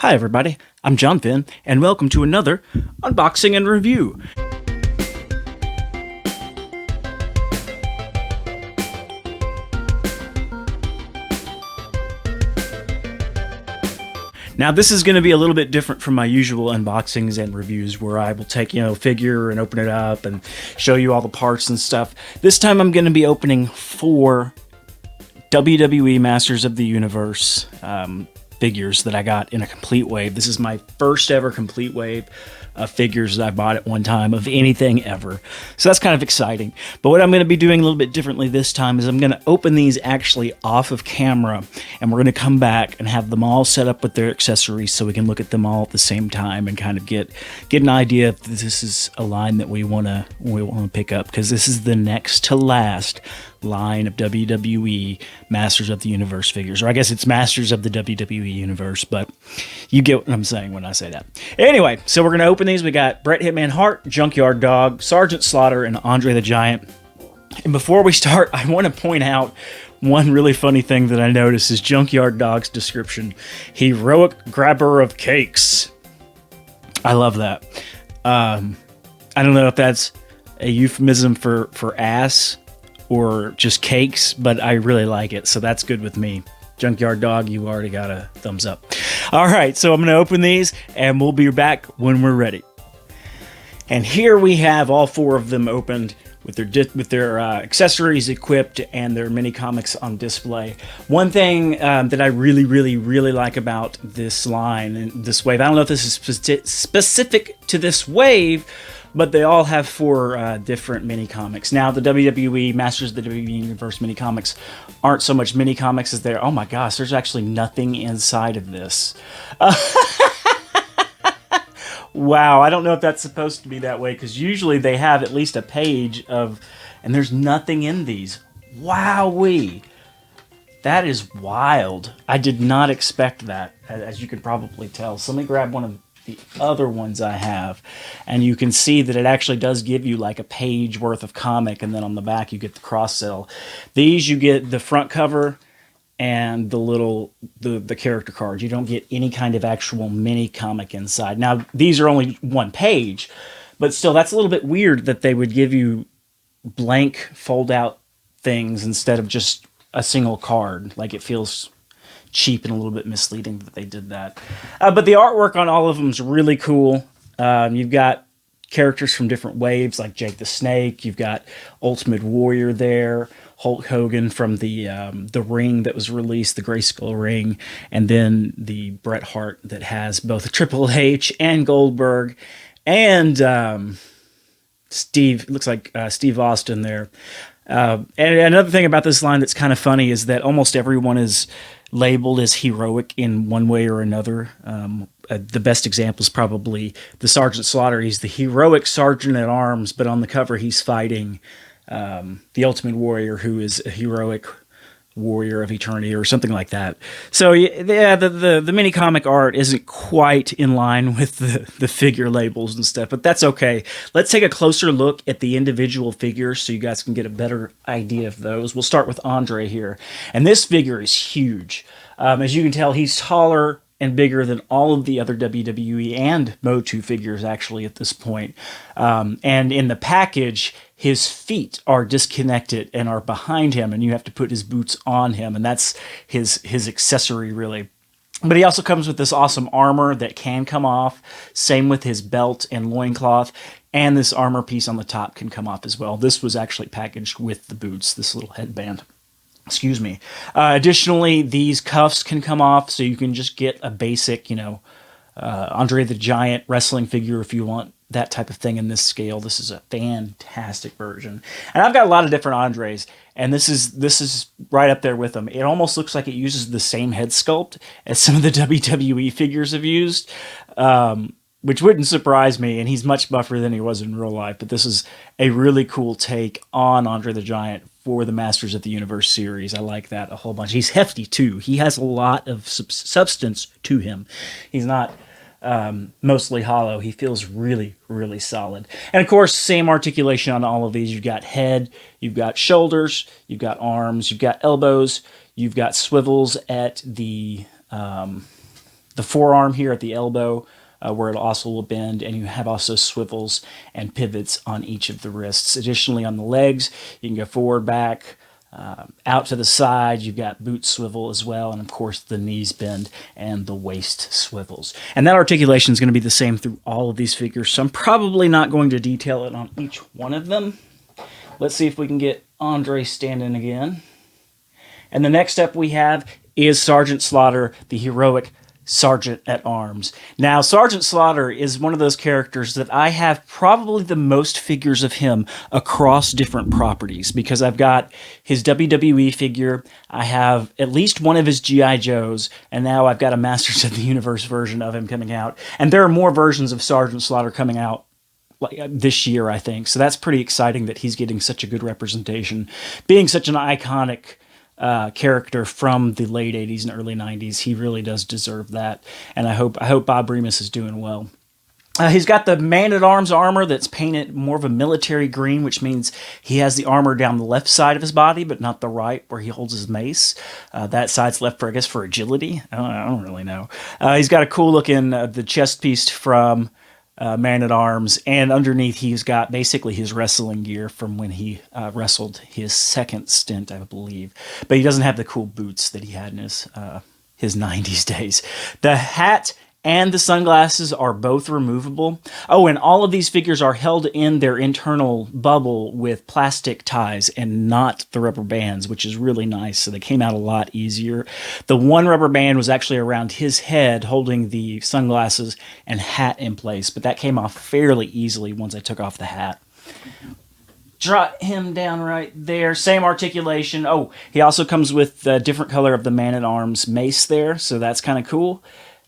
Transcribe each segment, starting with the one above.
Hi everybody, I'm Jonathan, and welcome to another unboxing and review. Now this is going to be a little bit different from my usual unboxings and reviews where I will take, a figure and open it up and show you all the parts and stuff. This time I'm going to be opening 4 WWE Masters of the Universe figures that I got in a complete wave. This is my first ever complete wave of figures that I bought at one time of anything ever. So that's kind of exciting. But what I'm going to be doing a little bit differently this time is I'm going to open these actually off of camera, and we're going to come back and have them all set up with their accessories so we can look at them all at the same time and kind of get an idea if this is a line that we want to pick up, because this is the next to last line of WWE Masters of the Universe figures, or I guess it's Masters of the WWE Universe, but you get what I'm saying when I say that. Anyway, so we're going to open these. We got Bret Hitman Hart, Junkyard Dog, Sgt Slaughter, and Andre the Giant. And before we start, I want to point out one really funny thing that I noticed is Junkyard Dog's description: heroic grabber of cakes. I love that. I don't know if that's a euphemism for ass or just cakes, but I really like it, so that's good with me. Junkyard Dog, you already got a thumbs up. All right, so I'm going to open these, and we'll be back when we're ready. And here we have all 4 of them opened with their accessories equipped and their mini comics on display. One thing that I really like about this line and this wave, I don't know if this is specific to this wave, but they all have 4 different mini comics. Now, the WWE Masters of the WWE Universe mini comics aren't so much mini comics as they're, oh my gosh, there's actually nothing inside of this. Wow, I don't know if that's supposed to be that way, because usually they have at least a page of, and there's nothing in these. Wowee. That is wild. I did not expect that, as you could probably tell. So let me grab one of the other ones I have, and you can see that it actually does give you like a page worth of comic, and then on the back you get the cross sell. These you get the front cover and the character cards. You don't get any kind of actual mini comic inside. Now these are only 1 page, but still that's a little bit weird that they would give you blank fold out things instead of just a single card. Like, it feels cheap and a little bit misleading that they did that. But the artwork on all of them is really cool. You've got characters from different waves, like Jake the Snake. You've got Ultimate Warrior there, Hulk Hogan from the ring that was released, the Grayskull ring, and then the Bret Hart that has both Triple H and Goldberg, and Steve, it looks like Steve Austin there. And another thing about this line that's kind of funny is that almost everyone is labeled as heroic in one way or another. The best example is probably the Sgt Slaughter. He's the heroic sergeant at arms, but on the cover he's fighting the Ultimate Warrior, who is a heroic warrior of eternity or something like that. So yeah, the mini comic art isn't quite in line with the figure labels and stuff, but that's okay. Let's take a closer look at the individual figures so you guys can get a better idea of those. We'll start with Andre here, and this figure is huge. As you can tell, he's taller and bigger than all of the other WWE and MotU figures actually at this point. And in the package, his feet are disconnected and are behind him, and you have to put his boots on him, and that's his accessory, really. But he also comes with this awesome armor that can come off, same with his belt and loincloth, and this armor piece on the top can come off as well. This was actually packaged with the boots, this little headband. Excuse me. Additionally, these cuffs can come off, so you can just get a basic, Andre the Giant wrestling figure if you want that type of thing in this scale. This is a fantastic version. And I've got a lot of different Andres, and this is right up there with them. It almost looks like it uses the same head sculpt as some of the WWE figures have used, which wouldn't surprise me, and he's much buffer than he was in real life. But this is a really cool take on Andre the Giant for the Masters of the Universe series. I like that a whole bunch. He's hefty, too. He has a lot of substance to him. He's not mostly hollow. He feels really solid. And, of course, same articulation on all of these. You've got head, you've got shoulders, you've got arms, you've got elbows, you've got swivels at the the forearm here at the elbow, where it also will bend, and you have also swivels and pivots on each of the wrists. Additionally, on the legs, you can go forward, back, out to the side. You've got boot swivel as well, and of course the knees bend and the waist swivels. And that articulation is going to be the same through all of these figures, so I'm probably not going to detail it on each one of them. Let's see if we can get Andre standing again. And the next step we have is Sgt Slaughter, the heroic Sergeant at Arms. Now, Sgt Slaughter is one of those characters that I have probably the most figures of him across different properties, because I've got his WWE figure, I have at least one of his G.I. Joes, and now I've got a Masters of the Universe version of him coming out. And there are more versions of Sgt Slaughter coming out this year, I think. So that's pretty exciting that he's getting such a good representation, being such an iconic character from the late 80s and early 90s. He really does deserve that, and I hope Bob Remus is doing well. He's got the Man-at-Arms armor that's painted more of a military green, which means he has the armor down the left side of his body, but not the right, where he holds his mace. That side's left for, I guess, for agility. I don't really know. He's got a cool looking the chest piece from Man-at-Arms, and underneath he's got basically his wrestling gear from when he wrestled his second stint, I believe. But he doesn't have the cool boots that he had in his 90s days. The hat and the sunglasses are both removable. Oh, and all of these figures are held in their internal bubble with plastic ties and not the rubber bands, which is really nice. So they came out a lot easier. The one rubber band was actually around his head holding the sunglasses and hat in place, but that came off fairly easily once I took off the hat. Drop him down right there. Same articulation. Oh, he also comes with a different color of the Man-at-Arms mace there, so that's kind of cool.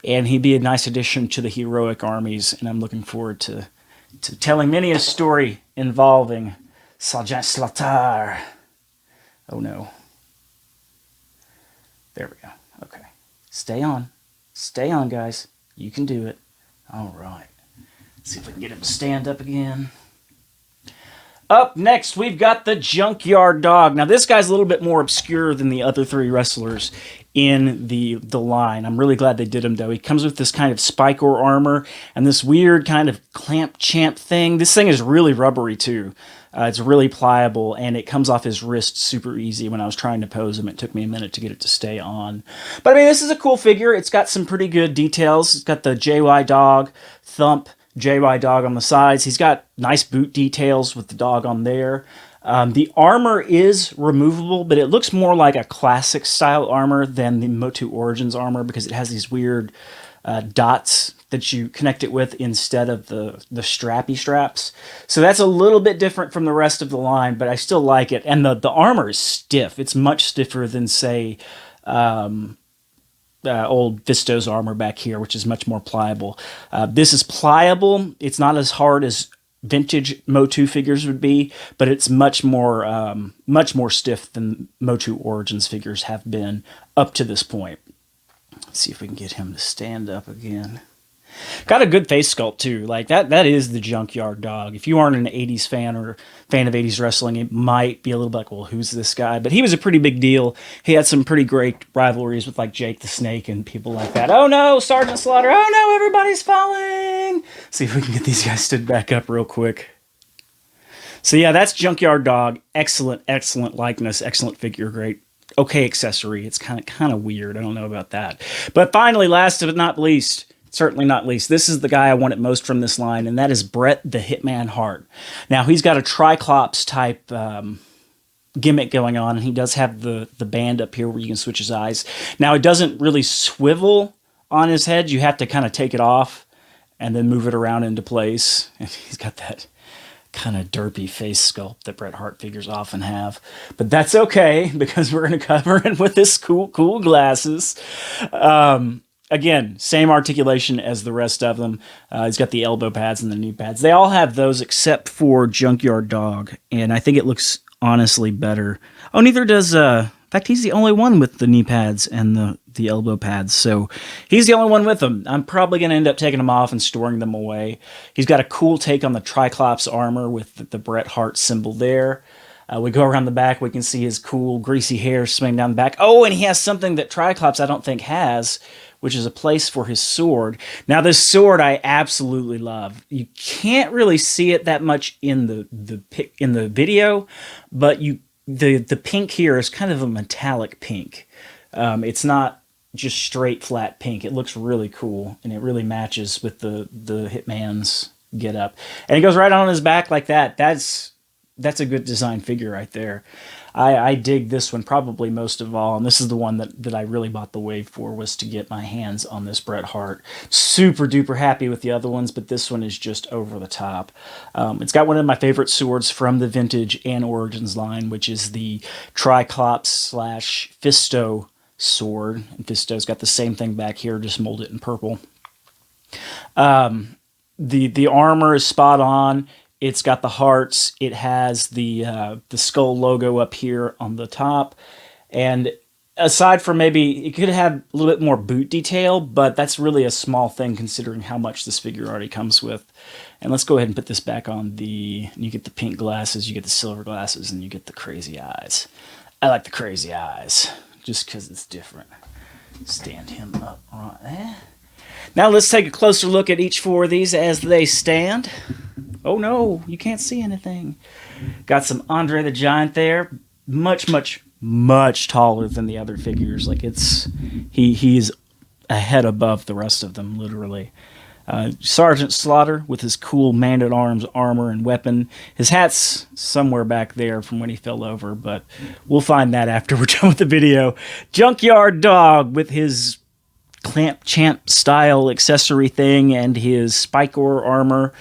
And he'd be a nice addition to the heroic armies, and I'm looking forward to telling many a story involving Sgt Slaughter. Oh no. There we go. Okay. Stay on. Stay on, guys. You can do it. All right. Let's see if we can get him to stand up again. Up next, we've got the Junkyard Dog. Now, this guy's a little bit more obscure than the other three wrestlers in the line. I'm really glad they did him, though. He comes with this kind of spike ore armor and this weird kind of clamp champ thing. This thing is really rubbery, too. It's really pliable, and it comes off his wrist super easy. When I was trying to pose him, it took me a minute to get it to stay on. But, I mean, this is a cool figure. It's got some pretty good details. It's got the JY Dog thump, JY Dog on the sides. He's got nice boot details with the dog on there. The armor is removable, but it looks more like a classic style armor than the MotU Origins armor, because it has these weird dots that you connect it with instead of the strappy straps. So that's a little bit different from the rest of the line, but I still like it. And the armor is stiff. It's much stiffer than, say, old Visto's armor back here, which is much more pliable. This is pliable. It's not as hard as vintage MotU figures would be, but it's much more stiff than MotU Origins figures have been up to this point. Let's see if we can get him to stand up again. Got a good face sculpt too. Like that is the Junkyard Dog. If you aren't an 80s fan or fan of 80s wrestling, it might be a little bit like, well, who's this guy? But he was a pretty big deal. He had some pretty great rivalries with like Jake the Snake and people like that. Oh no, Sgt Slaughter. Oh no, everybody's falling. See if we can get these guys stood back up real quick. So yeah, that's Junkyard Dog. Excellent, excellent likeness, excellent figure, great. Okay accessory. It's kind of weird. I don't know about that. But finally, last but not least, certainly not least, this is the guy I wanted most from this line, and that is Bret the Hitman Hart. Now, he's got a Triclops type gimmick going on, and he does have the band up here where you can switch his eyes. Now, it doesn't really swivel on his head. You have to kind of take it off and then move it around into place. And he's got that kind of derpy face sculpt that Bret Hart figures often have. But that's okay, because we're going to cover it with his cool glasses. Again, same articulation as the rest of them. He's got the elbow pads and the knee pads. They all have those except for Junkyard Dog, and I think it looks honestly better. Oh, neither does... in fact, he's the only one with the knee pads and the elbow pads, so he's the only one with them. I'm probably going to end up taking them off and storing them away. He's got a cool take on the Triclops armor with the Bret Hart symbol there. We go around the back, we can see his cool greasy hair swinging down the back. Oh, and he has something that Triclops I don't think has, which is a place for his sword. Now, this sword I absolutely love. You can't really see it that much in the video, but the pink here is kind of a metallic pink. It's not just straight flat pink. It looks really cool, and it really matches with the Hitman's get up. And it goes right on his back like that. That's a good design figure right there. I dig this one probably most of all, and this is the one that I really bought the wave for, was to get my hands on this Bret Hart. Super duper happy with the other ones, but this one is just over the top. It's got one of my favorite swords from the Vintage and Origins line, which is the Triclops / Fisto sword. And Fisto's got the same thing back here, just molded in purple. The armor is spot on. It's got the hearts. It has the skull logo up here on the top. And aside from maybe, it could have a little bit more boot detail, but that's really a small thing considering how much this figure already comes with. And let's go ahead and put this back on you get the pink glasses, you get the silver glasses, and you get the crazy eyes. I like the crazy eyes, just because it's different. Stand him up right there. Now let's take a closer look at each four of these as they stand. Oh no, you can't see anything. Got some Andre the Giant there. Much, much, much taller than the other figures. Like he's a head above the rest of them, literally. Sgt Slaughter with his cool man-at-arms armor and weapon. His hat's somewhere back there from when he fell over, but we'll find that after we're done with the video. Junkyard Dog with his Clamp Champ style accessory thing and his spike ore armor.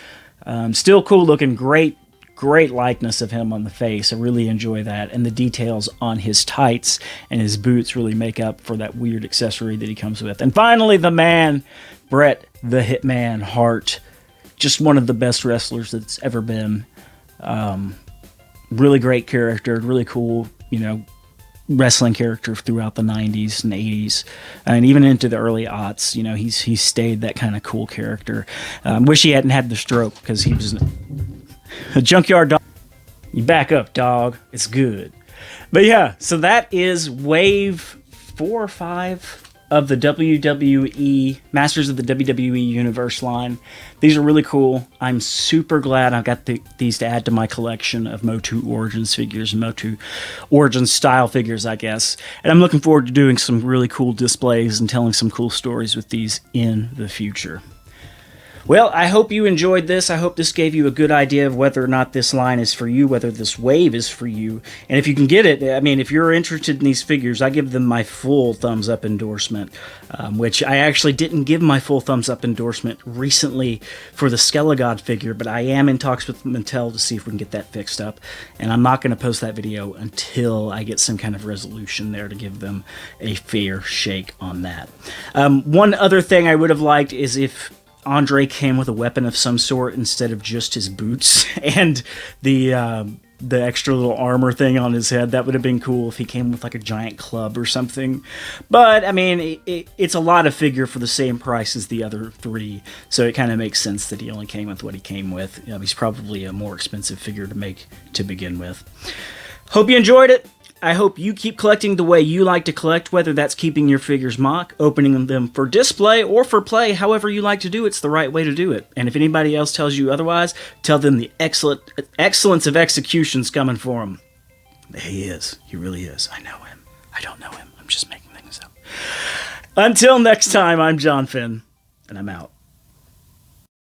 Still cool looking, great likeness of him on the face. I really enjoy that. And the details on his tights and his boots really make up for that weird accessory that he comes with. And finally, the man, Bret the Hitman Hart. Just one of the best wrestlers that's ever been. Really great character, really cool, wrestling character throughout the 90s and 80s and even into the early aughts. He's stayed that kind of cool character. Wish he hadn't had the stroke, because he was a Junkyard Dog. You back up, dog. It's good. But yeah, so that is wave 4 or 5 of the WWE Masters of the WWE Universe line. These are really cool. I'm super glad I got these to add to my collection of MotU Origins figures, MotU Origins style figures, I guess. And I'm looking forward to doing some really cool displays and telling some cool stories with these in the future. Well, I hope you enjoyed this. I hope this gave you a good idea of whether or not this line is for you, whether this wave is for you. And if you can get it, if you're interested in these figures, I give them my full thumbs up endorsement, which I actually didn't give my full thumbs up endorsement recently for the Skelegod figure, but I am in talks with Mattel to see if we can get that fixed up. And I'm not going to post that video until I get some kind of resolution there to give them a fair shake on that. One other thing I would have liked is if Andre came with a weapon of some sort instead of just his boots and the extra little armor thing on his head. That would have been cool if he came with like a giant club or something. But it's a lot of figure for the same price as the other three, so it kind of makes sense that he only came with what he came with. He's probably a more expensive figure to make to begin with. Hope you enjoyed it. I hope you keep collecting the way you like to collect, whether that's keeping your figures mock, opening them for display, or for play. However you like to do it's the right way to do it. And if anybody else tells you otherwise, tell them the excellence of execution's coming for him. He is. He really is. I know him. I don't know him. I'm just making things up. Until next time, I'm John Finn, and I'm out.